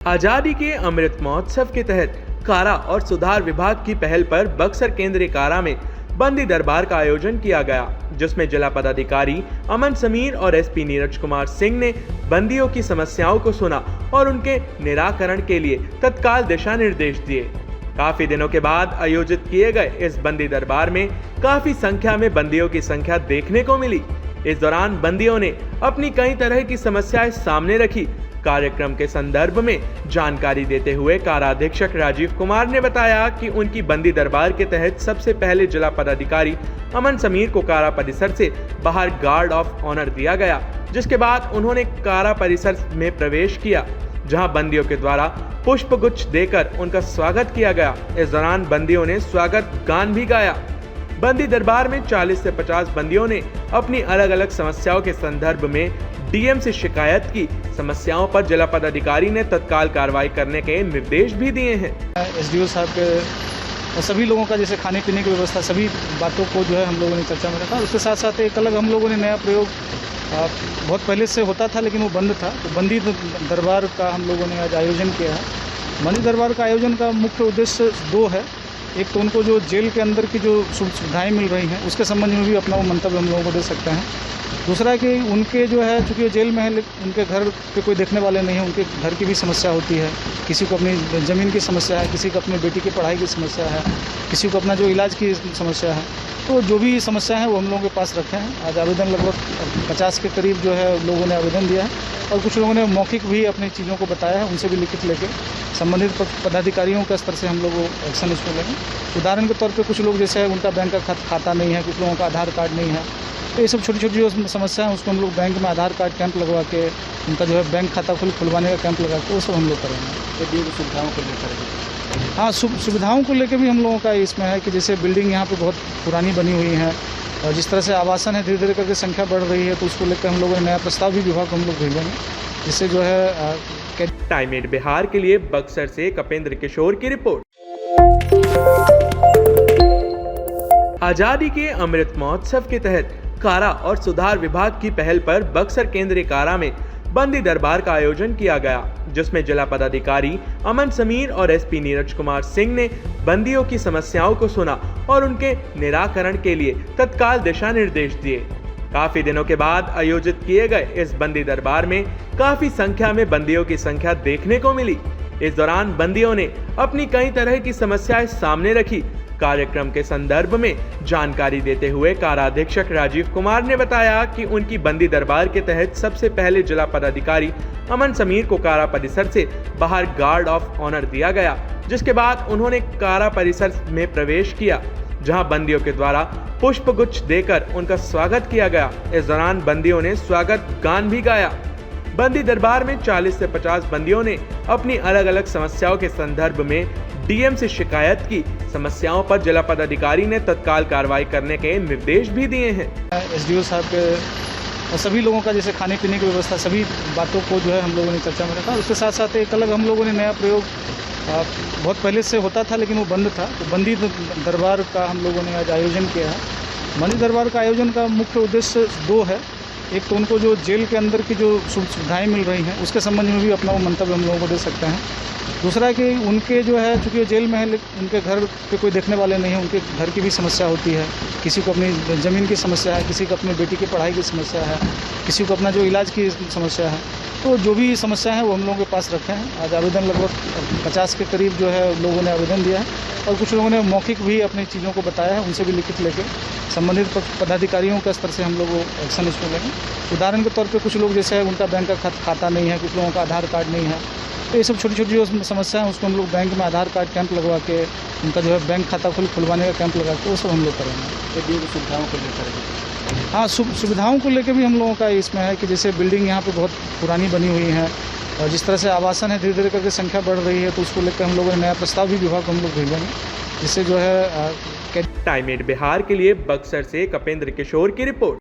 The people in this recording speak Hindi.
आजादी के अमृत महोत्सव के तहत कारा और सुधार विभाग की पहल पर बक्सर केंद्रीय कारा में बंदी दरबार का आयोजन किया गया, जिसमें जिला पदाधिकारी अमन समीर और एसपी नीरज कुमार सिंह ने बंदियों की समस्याओं को सुना और उनके निराकरण के लिए तत्काल दिशा निर्देश दिए। काफी दिनों के बाद आयोजित किए गए इस बंदी दरबार में काफी संख्या में बंदियों की संख्या देखने को मिली। इस दौरान बंदियों ने अपनी कई तरह की समस्याएं सामने रखी। कार्यक्रम के संदर्भ में जानकारी देते हुए काराधीक्षक राजीव कुमार ने बताया कि उनकी बंदी दरबार के तहत सबसे पहले जिला पदाधिकारी अमन समीर को कारा परिसर से बाहर गार्ड ऑफ ऑनर दिया गया, जिसके बाद उन्होंने कारा परिसर में प्रवेश किया, जहां बंदियों के द्वारा पुष्प गुच्छ देकर उनका स्वागत किया गया। इस दौरान बंदियों ने स्वागत गान भी गाया। बंदी दरबार में 40 से 50 बंदियों ने अपनी अलग अलग समस्याओं के संदर्भ में डीएम से शिकायत की। समस्याओं पर जिला पदाधिकारी ने तत्काल कार्रवाई करने के निर्देश भी दिए हैं। एसडीओ साहब के और सभी लोगों का जैसे खाने पीने की व्यवस्था, सभी बातों को जो है हम लोगों ने चर्चा में रखा। उसके साथ साथ एक अलग हम लोगों ने नया प्रयोग बहुत पहले से होता था लेकिन वो बंद था, तो बंदी दरबार का हम लोगों ने आज आयोजन किया है। बंदी दरबार का आयोजन का मुख्य उद्देश्य दो है। एक तो उनको जो जेल के अंदर की जो सुविधाएं मिल रही हैं उसके संबंध में भी अपना वो मंतव्य हम लोगों को दे सकते हैं। दूसरा कि उनके जो है, चूँकि जेल में है, उनके घर पे कोई देखने वाले नहीं है, उनके घर की भी समस्या होती है। किसी को अपनी ज़मीन की समस्या है, किसी को अपनी बेटी की पढ़ाई की समस्या है, किसी को अपना जो इलाज की समस्या है। तो जो भी समस्या है वो हम लोगों के पास रखे हैं। आज आवेदन लगभग 50 के करीब जो है लोगों ने आवेदन दिया है और कुछ लोगों ने मौखिक भी अपनी चीज़ों को बताया है, उनसे भी लिखित लेके संबंधित पदाधिकारियों के स्तर से हम लोग एक्शन इसको लेंगे। उदाहरण के तौर पे कुछ लोग जैसे उनका बैंक का खाता नहीं है, कुछ लोगों का आधार कार्ड नहीं है, तो ये सब छोटी छोटी जो समस्या है उसको हम लोग बैंक में आधार कार्ड कैंप लगवा के उनका जो है बैंक खाता खुलवाने का कैंप लगा के वो सब हम लोग करेंगे। सुविधाओं को लेकर हाँ, सुविधाओं को लेकर भी हम लोगों का इसमें है कि जैसे बिल्डिंग यहाँ पे बहुत पुरानी बनी हुई है और जिस तरह से आवासन है धीरे धीरे करके संख्या बढ़ रही है, तो उसको लेकर हम लोगों ने नया प्रस्ताव भी विभाग को हम लोग भेजेंगे, जिससे जो है टाइम एट बिहार के लिए बक्सर से कपेंद्र किशोर की रिपोर्ट। आजादी के अमृत महोत्सव के तहत कारा और सुधार विभाग की पहल पर बक्सर केंद्रीय कारा में बंदी दरबार का आयोजन किया गया, जिसमें जिला पदाधिकारी अमन समीर और एसपी नीरज कुमार सिंह ने बंदियों की समस्याओं को सुना और उनके निराकरण के लिए तत्काल दिशा निर्देश दिए। काफी दिनों के बाद आयोजित किए गए इस बंदी दरबार में काफी संख्या में बंदियों की संख्या देखने को मिली। इस दौरान बंदियों ने अपनी कई तरह की समस्याएं सामने रखी। कार्यक्रम के संदर्भ में जानकारी देते हुए काराधीक्षक राजीव कुमार ने बताया कि उनकी बंदी दरबार के तहत सबसे पहले जिला पदाधिकारी अमन समीर को कारा परिसर से बाहर गार्ड ऑफ ऑनर दिया गया, जिसके बाद उन्होंने कारा परिसर में प्रवेश किया, जहां बंदियों के द्वारा पुष्प गुच्छ देकर उनका स्वागत किया गया। इस दौरान बंदियों ने स्वागत गान भी गाया। बंदी दरबार में 40 से 50 बंदियों ने अपनी अलग अलग समस्याओं के संदर्भ में डीएम से शिकायत की। समस्याओं पर जिला पदाधिकारी ने तत्काल कार्रवाई करने के निर्देश भी दिए हैं। एसडीओ साहब के और सभी लोगों का जैसे खाने पीने की व्यवस्था, सभी बातों को जो है हम लोगों ने चर्चा में रखा। उसके साथ साथ एक अलग हम लोगों ने नया प्रयोग बहुत पहले से होता था लेकिन वो बंद था, तो बंदी दरबार का हम लोगों ने आज आयोजन किया है। बंदी दरबार का आयोजन का मुख्य उद्देश्य दो है। एक तो उनको जो जेल के अंदर की जो सुविधाएं मिल रही हैं उसके संबंध में भी अपना वो मंतव्य हम लोगों को दे सकते हैं। दूसरा कि उनके जो है, चूँकि जेल में है, उनके घर पे कोई देखने वाले नहीं है, उनके घर की भी समस्या होती है। किसी को अपनी ज़मीन की समस्या है, किसी को अपनी बेटी की पढ़ाई की समस्या है, किसी को अपना जो इलाज की समस्या है। तो जो भी समस्या है वो हम लोगों के पास रखे हैं। आज आवेदन लगभग 50 के करीब जो है लोगों ने आवेदन दिया है और कुछ लोगों ने मौखिक भी अपनी चीज़ों को बताया है, उनसे भी लिखित लेके संबंधित पदाधिकारियों के स्तर से हम लोग एक्शन इसको लेंगे। उदाहरण के तौर पे कुछ लोग जैसे उनका बैंक का खाता नहीं है, कुछ लोगों का आधार कार्ड नहीं है, तो ये सब छोटी छोटी जो समस्या है उसको हम लोग बैंक में आधार कार्ड कैंप लगवा के उनका जो है बैंक खाता खुलवाने का कैंप लगा के वो सब हम लोग करेंगे। सुविधाओं को लेकर हाँ, सुविधाओं को लेकर भी हम लोगों का इसमें है कि जैसे बिल्डिंग यहाँ पे बहुत पुरानी बनी हुई है और जिस तरह से आवासन है धीरे धीरे करके संख्या बढ़ रही है, तो उसको लेकर हम लोगों ने नया प्रस्ताव भी विभाग को हम लोग भेजेंगे, जिससे जो है टाइम एट बिहार के लिए बक्सर से कपेंद्र किशोर की रिपोर्ट।